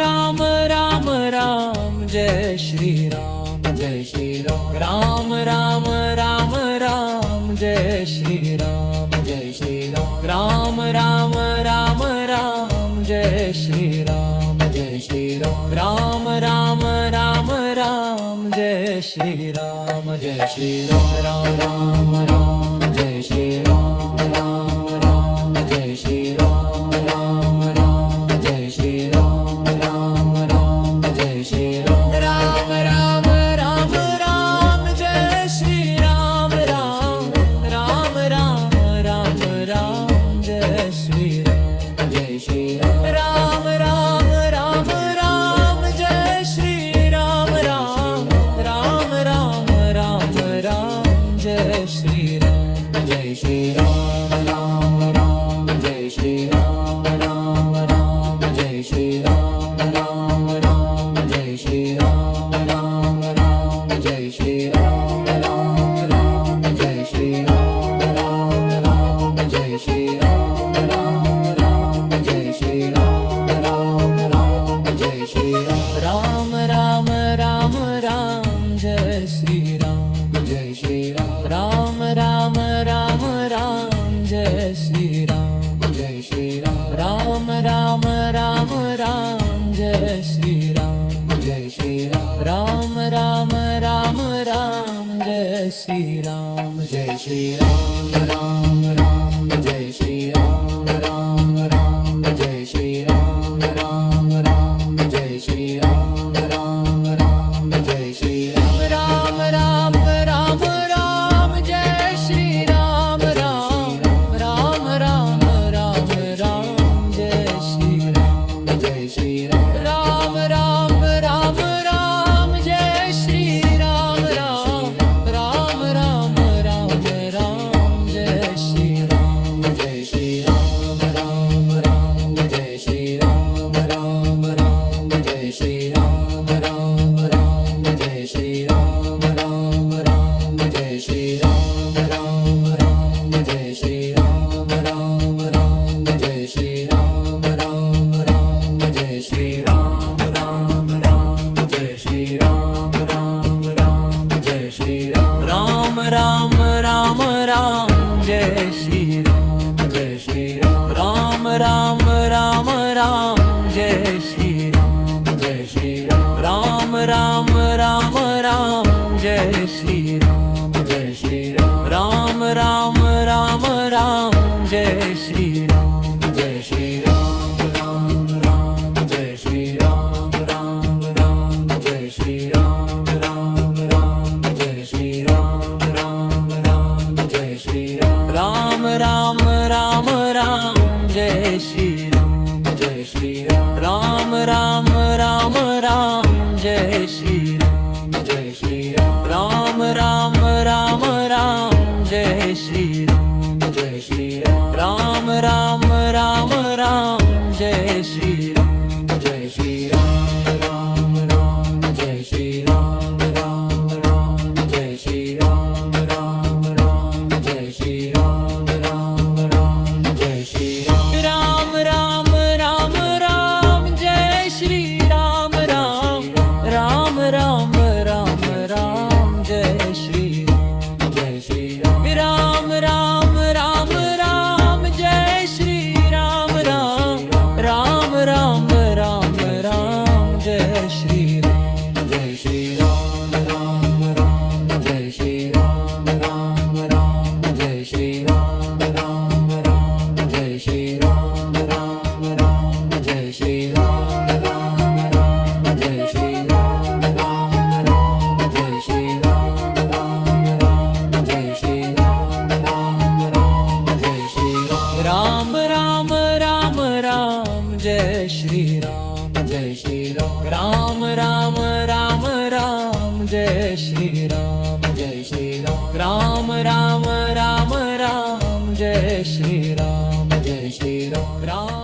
Ram Ram Ram Jai Shri Ram Jai Shri Ram Ram Ram Ram Jai Shri Ram Jai Shri Ram Ram Ram Ram Jai Shri Ram Jai Shri Ram Ram Ram Ram Jai Shri Ram Jai Shri Ram Ram Ram Jai Shri Ram Ram Ram Jai Shri Ram Ram Ram Jai Shri Ram Ram Ram Jai Shri Ram Ram Ram Ram Ram Jai Shri Ram Ram Ram Ram Ram Ram Jai Shri Ram Jai Shri Ram Ram Ram Ram Jai Shri Ram Ram Ram Ram Ram Ram Jai Shri Ram Jai Shri Ram Ram Ram Jai Shri Ram Ram Ram Jai Shri Ram Ram Ram Jai Shri Ram Ram Ram Jai Shri Ram Ram Ram Jai Shri Ram Ram Ram Jai Shri Ram Ram Ram Jai Shri Ram Ram Ram Jai Shri Ram Ram Ram Ram Jai Shri Ram Jai Shri Ram Ram Ram Ram Jai Shri Ram Jai Shri Ram Ram Ram Ram Jai Shri Ram Jai Shri Ram Ram Ram Ram Jai Shri Ram Jai Shri Ram Ram Ram Jai Shri Ram Ram Ram Jai Shri Ram Ram Ram Jai Shri Ram Ram Ram Jai Shri Ram Ram Ram Ram Jai Shri Ram Ram Ram Ram Ram Ram Jai Shri Ram Jai Shri Ram Ram Ram Ram Jai Shri Ram Ram Ram Ram Ram Ram Jai Shri Ram Jai Shri Ram Ram Ram Jai Shri Ram Ram Ram Jai Shri Ram Ram Ram Jai Shri Ram Ram Ram Jai Shri Ram Ram Ram Jai Shri Ram Ram Ram Jai Shri Ram Ram Ram Jai Shri Ram Ram Ram Jai Shri Ram Ram Ram Jai Shri Ram Ram Ram Ram Jai Shri Ram Jai Shri Ram Ram Ram Ram Jai Shri Ram Jai Shri Ram Ram Ram Ram Jai Shri Ram Jai Shri Ram Ram Ram Ram Jai Shri Ram Jai Shri Ram Ram Ram Jai Shri Ram Ram Ram Jai Shri Ram Ram Ram Jai Shri Ram Ram Ram Jai Shri Ram Ram Ram Ram Jai Shri Ram Jai Shri Ram Ram Ram Ram Jai Shri Ram Jai Shri Ram Ram Ram Ram Jai Shri Ram Jai Shri Ram Ram Ram Ram Jai Shri Ram Jai Shri Ram Ram Ram Jai Shri Ram Ram Ram Jai Shri Ram Ram Ram Jai Shri Ram Ram Ram Jai Shri Ram Ram Ram Ram Jai Shri Ram Ram Ram Ram Ram Ram Jai Shri Ram Jai Shri Ram Ram Ram Ram Jai Shri Ram Ram Ram Ram Ram Ram Jai Shri Ram Jai Shri Ram Ram Ram Jai Shri Ram Ram Ram Jai Shri Ram Ram Ram Jai Shri Ram Ram Ram Jai Shri Ram Ram Ram Jai Shri Ram Ram Ram Jai Shri Ram Ram Ram Jai Shri Ram Ram Ram Jai Shri Ram Ram Ram Ram Jai Shri Ram Jai Shri Ram Ram Ram Ram Jai Shri Ram Jai Shri Ram Ram Ram Ram Jai Shri Ram Jai Shri Ram